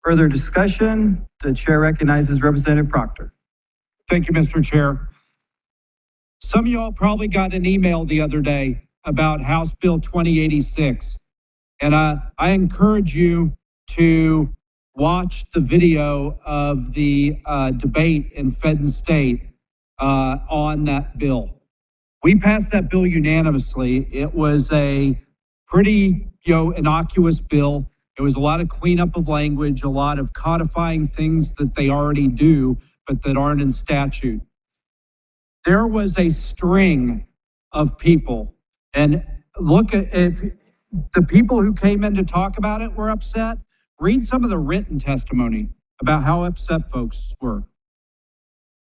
Further discussion? The chair recognizes Representative Proctor. Thank you, Mr. Chair. Some of y'all probably got an email the other day about House Bill 2086. And I encourage you to watch the video of the debate in Fenton State on that bill. We passed that bill unanimously. It was a pretty, innocuous bill. It was a lot of cleanup of language, a lot of codifying things that they already do, but that aren't in statute. There was a string of people, and look at if the people who came in to talk about it were upset. Read some of the written testimony about how upset folks were.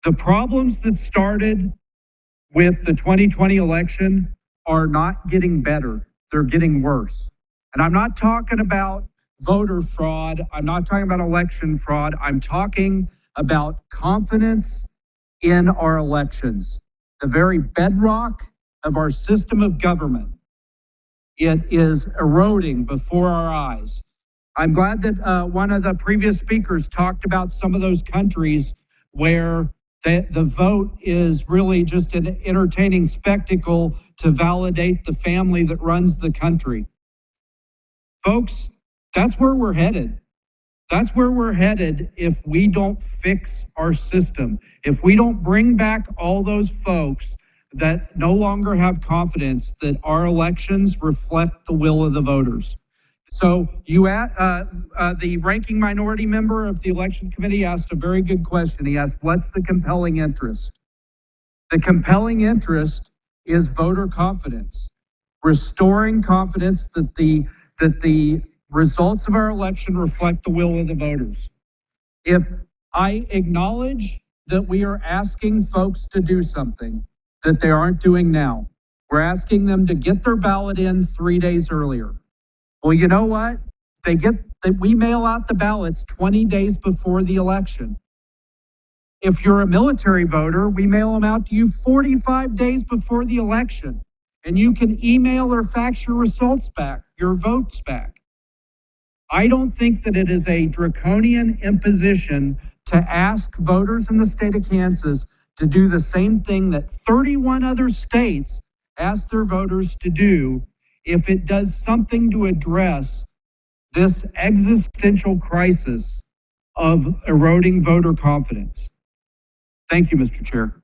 The problems that started with the 2020 election are not getting better. They're getting worse. And I'm not talking about voter fraud. I'm not talking about election fraud. I'm talking about confidence in our elections, the very bedrock of our system of government. It is eroding before our eyes. I'm glad that one of the previous speakers talked about some of those countries where the vote is really just an entertaining spectacle to validate the family that runs the country. Folks, that's where we're headed. That's where we're headed if we don't fix our system, if we don't bring back all those folks that no longer have confidence that our elections reflect the will of the voters. So the ranking minority member of the election committee asked a very good question. He asked, what's the compelling interest? The compelling interest is voter confidence, restoring confidence that the results of our election reflect the will of the voters. If I acknowledge that we are asking folks to do something that they aren't doing now, we're asking them to get their ballot in 3 days earlier. Well, you know what? We mail out the ballots 20 days before the election. If you're a military voter, we mail them out to you 45 days before the election, and you can email or fax your results back, your votes back. I don't think that it is a draconian imposition to ask voters in the state of Kansas to do the same thing that 31 other states ask their voters to do if it does something to address this existential crisis of eroding voter confidence. Thank you, Mr. Chair.